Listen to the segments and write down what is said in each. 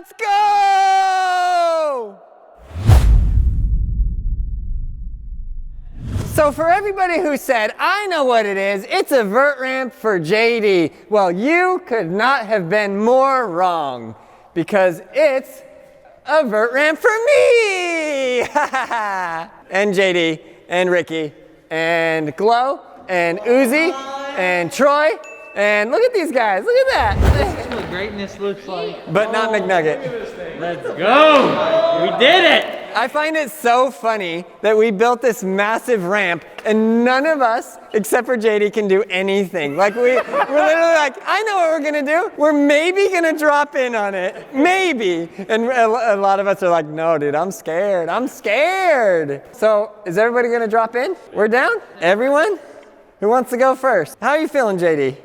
Let's go! So for everybody who said, I know what it is, it's a vert ramp for JD. Well, you could not have been more wrong because it's a vert ramp for me! And JD, and Ricky, and Glow, and Uzi, and Troy, and look at these guys, look at that. This is what greatness looks like. But not McNugget. Let's go! We did it! I find it so funny that we built this massive ramp and none of us, except for JD, can do anything. Like we're literally like, I know what we're gonna do. We're maybe gonna drop in on it, maybe. And a lot of us are like, no dude, I'm scared, I'm scared. So is everybody gonna drop in? We're down? Everyone? Who wants to go first? How are you feeling, JD?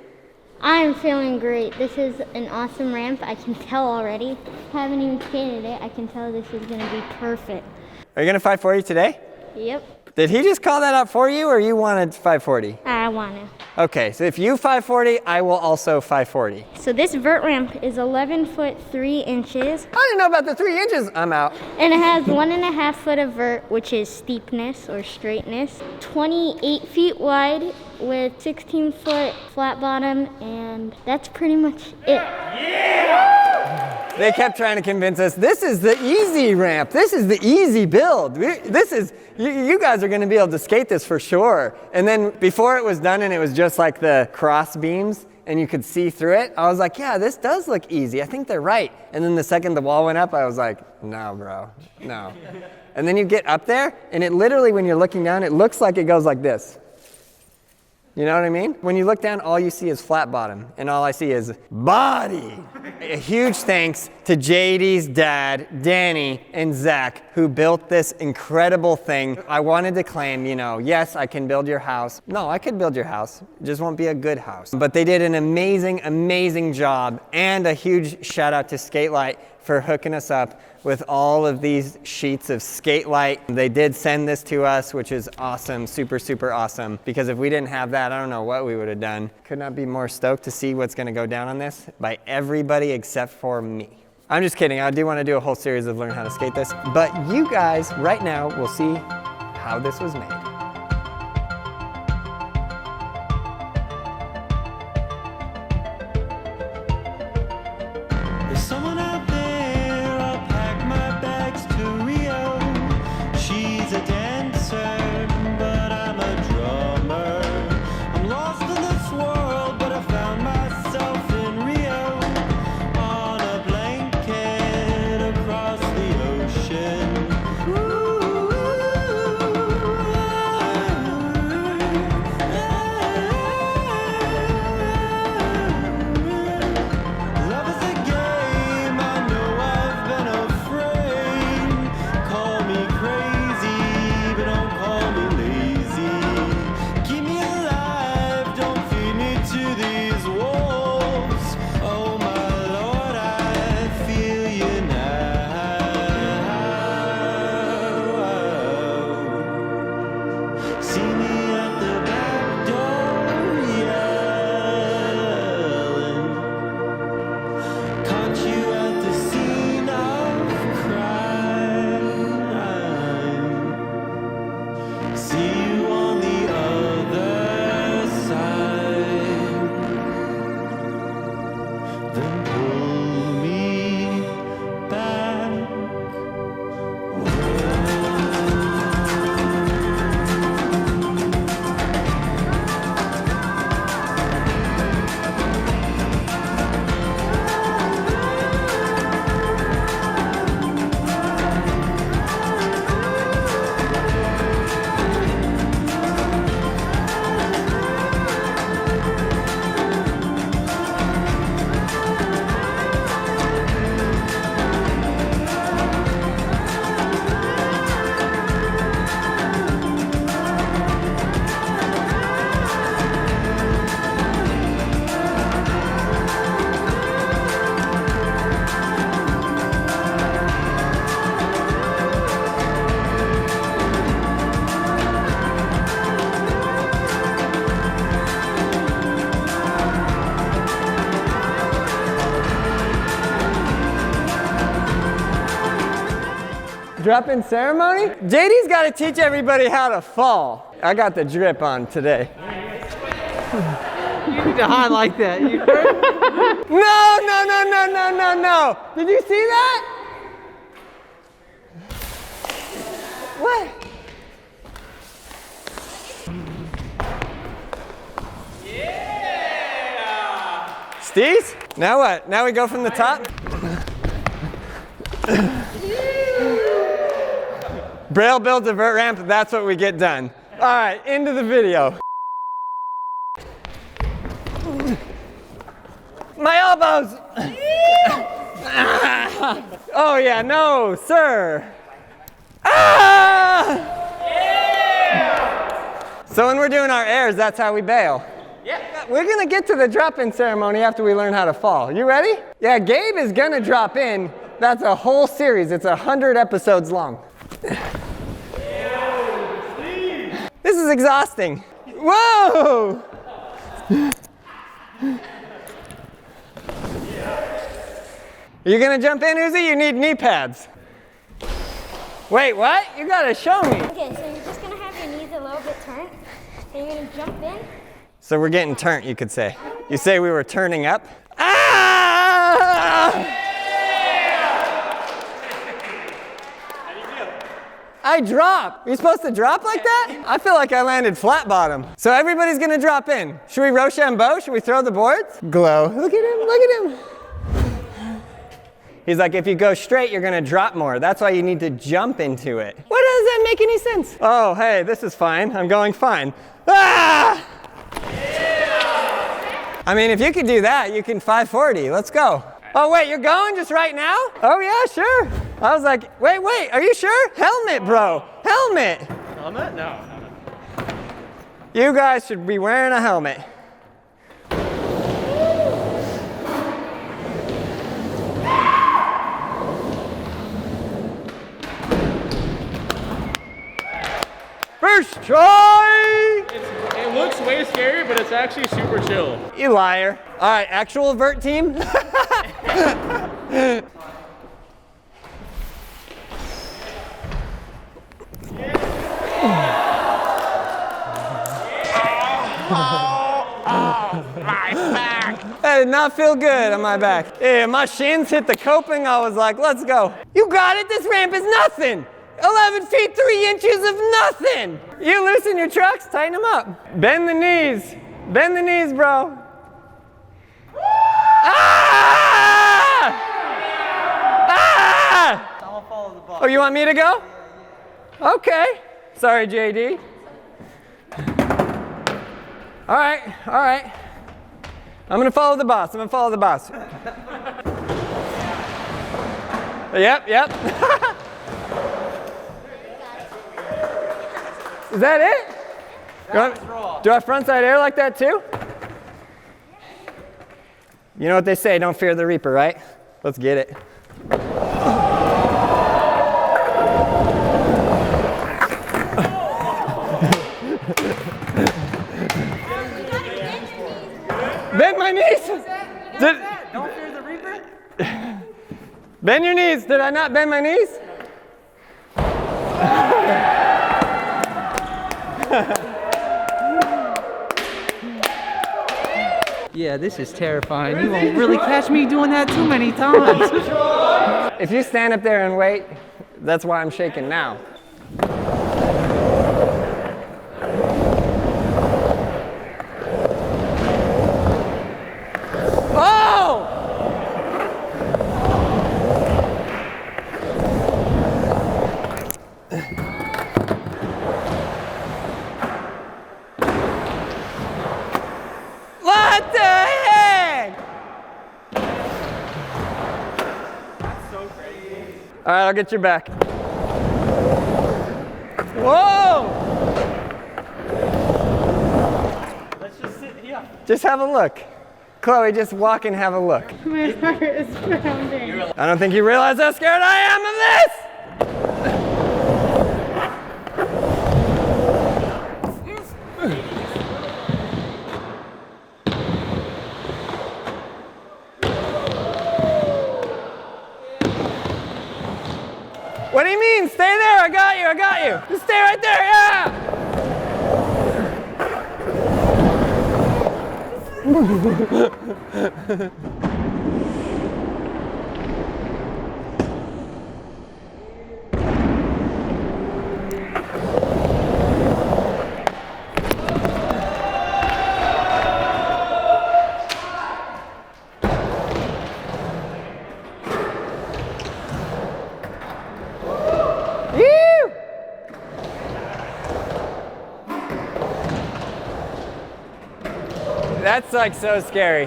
I'm feeling great. This is an awesome ramp. I can tell already. Haven't even skated it. I can tell this is going to be perfect. Are you gonna 540 today? Yep. Did he just call that out for you or you wanted 540? I want to. Okay, so if you 540, I will also 540. So this vert ramp is 11 foot 3 inches. I didn't know about the 3 inches. I'm out. And it has 1.5 foot of vert, which is steepness or straightness. 28 feet wide with 16 foot flat bottom, and that's pretty much it. They kept trying to convince us, this is the easy ramp. This is the easy build. You guys are gonna be able to skate this for sure. And then before it was done and it was just like the cross beams and you could see through it, I was like, yeah, this does look easy. I think they're right. And then the second the wall went up, I was like, no, bro, no. And then you get up there and it literally, when you're looking down, it looks like it goes like this. You know what I mean? When you look down, all you see is flat bottom, and all I see is body. A huge thanks to JD's dad, Danny, and Zach, who built this incredible thing. I wanted to claim, yes, I can build your house. No, I could build your house. It just won't be a good house. But they did an amazing, amazing job, and a huge shout out to Skatelight for hooking us up with all of these sheets of Skatelight. They did send this to us, which is awesome, super, super awesome. Because if we didn't have that, I don't know what we would have done. Could not be more stoked to see what's gonna go down on this by everybody except for me. I'm just kidding, I do wanna do a whole series of learn how to skate this, but you guys right now will see how this was made. There's someone out there, I'll pack my bags to Rio. She's a dancer, but I'm a drummer. I'm lost in this world, but I found myself in Rio. On a blanket across the ocean. Love is a game Drop-in ceremony? JD's got to teach everybody how to fall. I got the drip on today. You need to highlight that. You heard? No. Did you see that? What? Yeah! Steez? Now what? Now we go from the top? Braille builds a vert ramp, that's what we get done. All right, into the video. My elbows! Oh yeah, no, sir. Ah! Yeah! So when we're doing our airs, that's how we bail. Yeah. We're gonna get to the drop-in ceremony after we learn how to fall. You ready? Yeah, Gabe is gonna drop in. That's a whole series. It's 100 episodes long. This is exhausting. Whoa! You gonna jump in, Uzi? You need knee pads. Wait, what? You gotta show me. Okay, so you're just gonna have your knees a little bit turned, and you're gonna jump in. So we're getting turnt, you could say. You say we were turning up? Ah! I dropped. Are you supposed to drop like that? I feel like I landed flat bottom. So everybody's gonna drop in. Should we Rochambeau? Should we throw the boards? Glow. Look at him, look at him. He's like, if you go straight, you're gonna drop more. That's why you need to jump into it. What does that make any sense? Oh, hey, this is fine. I'm going fine. Ah! Yeah! I mean, if you could do that, you can 540. Let's go. Oh, wait, you're going just right now? Oh, yeah, sure. I was like, wait, are you sure? Helmet, bro, helmet. Helmet? No. You guys should be wearing a helmet. First try! It looks way scary, but it's actually super chill. You liar. All right, actual vert team. That did not feel good on my back. Yeah, my shins hit the coping. I was like, let's go. You got it. This ramp is nothing. 11 feet, 3 inches of nothing. You loosen your trucks, tighten them up. Bend the knees. Bend the knees, bro. Ah! Ah! I'll follow the ball. Oh, you want me to go? Okay. Sorry, JD. All right. I'm gonna follow the boss. Yep. Is that it? Do I frontside air like that too? You know what they say, don't fear the reaper, right? Let's get it. Bend my knees. Don't fear the reaper? Bend your knees. Did I not bend my knees? Yeah, this is terrifying. You won't really catch me doing that too many times. If you stand up there and wait, that's why I'm shaking now. Oh! What the heck? That's so crazy. All right, I'll get your back. Whoa! Let's just sit here. Just have a look. Chloe, just walk and have a look. My heart is pounding. I don't think you realize how scared I am of this! What do you mean? Stay there. I got you. I got you. Just stay right there. Yeah. That's like so scary.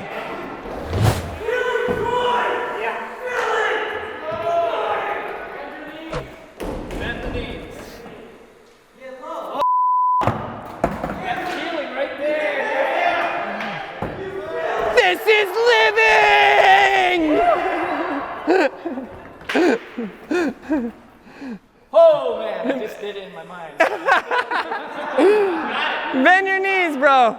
Bend the knees. Get low. That's healing right there. This is living! Oh man, I just did it in my mind. Bend your knees, bro.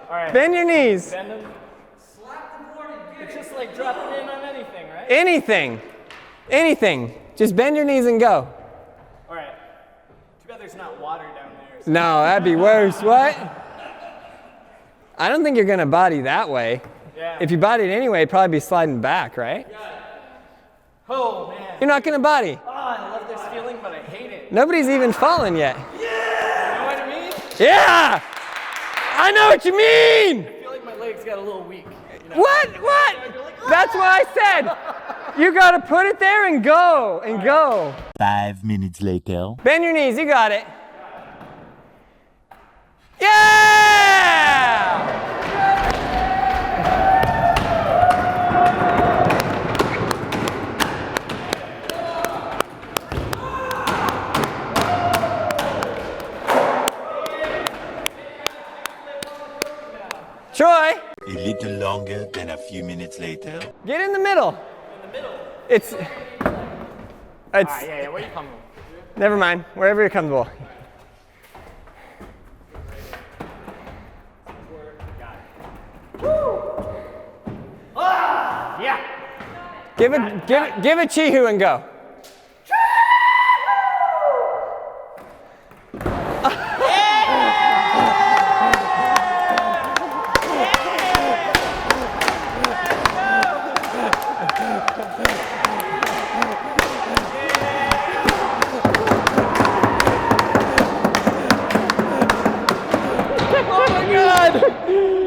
All right. Bend your knees. Bend them. Slap the board and it's just like dropping in on anything, right? Anything. Anything. Just bend your knees and go. All right. Too bad there's not water down there. So. No, that'd be worse. What? I don't think you're going to body that way. Yeah. If you bodied anyway, it'd probably be sliding back, right? Oh man. You're not going to body. Oh, I love this feeling, but I hate it. Nobody's even fallen yet. You know what I mean? Yeah! I know what you mean! I feel like my legs got a little weak. You know? What? What? That's why I said you got to put it there and go and go. 5 minutes later. Bend your knees. You got it. Yeah! Troy, A little longer than a few minutes later. get in the middle. In the middle. It's. Yeah, where you comfortable? Never mind. Wherever you're comfortable. Yeah. Give it Chihu and go.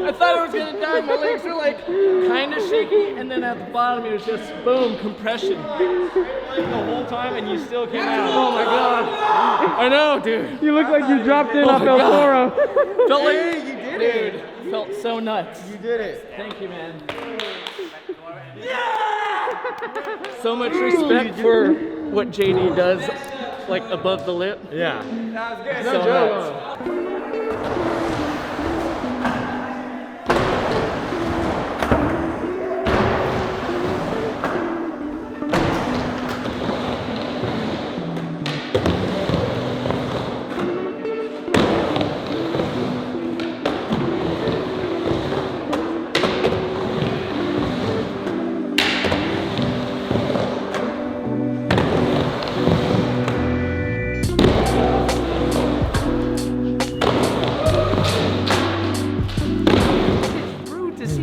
I thought I was gonna die. My legs were like kind of shaky, and then at the bottom it was just boom, compression. The whole time, and you still came out. Oh my god! I know, dude. You look like you dropped in off El Toro. Felt like you did it. Dude, felt so nuts. You did it. Thank you, man. So much respect for what JD does, like above the lip. Yeah. That was good. So nuts.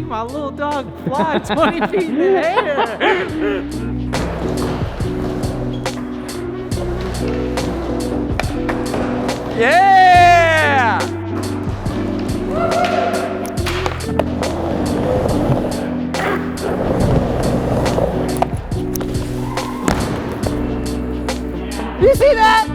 My little dog fly 20 feet in the air. Yeah! You see that?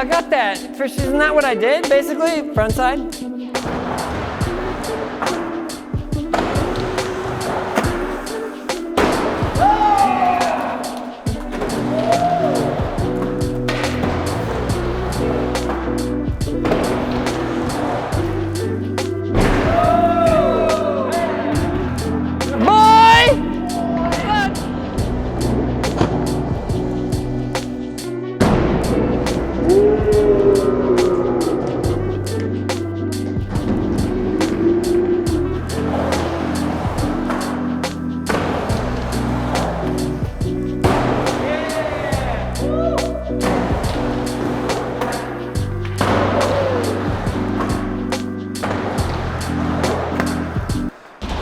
I got that. Isn't that what I did, basically? Front side?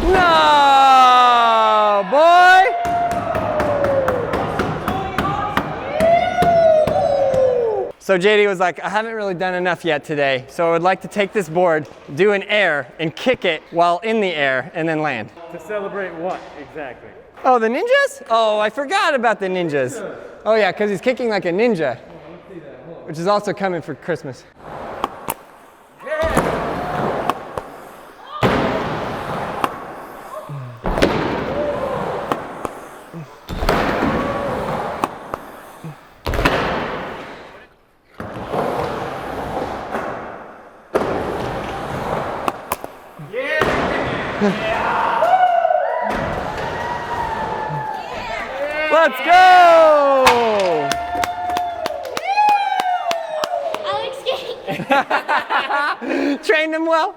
No, boy! So JD was like, I haven't really done enough yet today, so I would like to take this board, do an air, and kick it while in the air, and then land. To celebrate what exactly? Oh, the ninjas? Oh, I forgot about the ninjas. Oh yeah, because he's kicking like a ninja, which is also coming for Christmas. Let's go! Alex, Trained him well.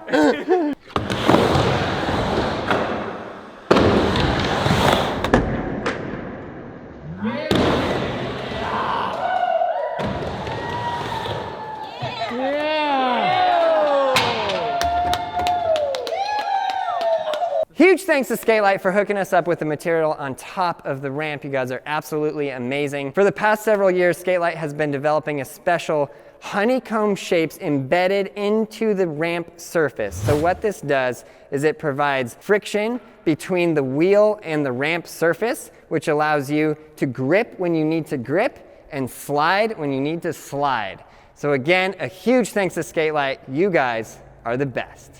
Huge thanks to Skatelight for hooking us up with the material on top of the ramp. You guys are absolutely amazing. For the past several years, Skatelight has been developing a special honeycomb shapes embedded into the ramp surface. So what this does is it provides friction between the wheel and the ramp surface, which allows you to grip when you need to grip and slide when you need to slide. So again, a huge thanks to Skatelight. You guys are the best.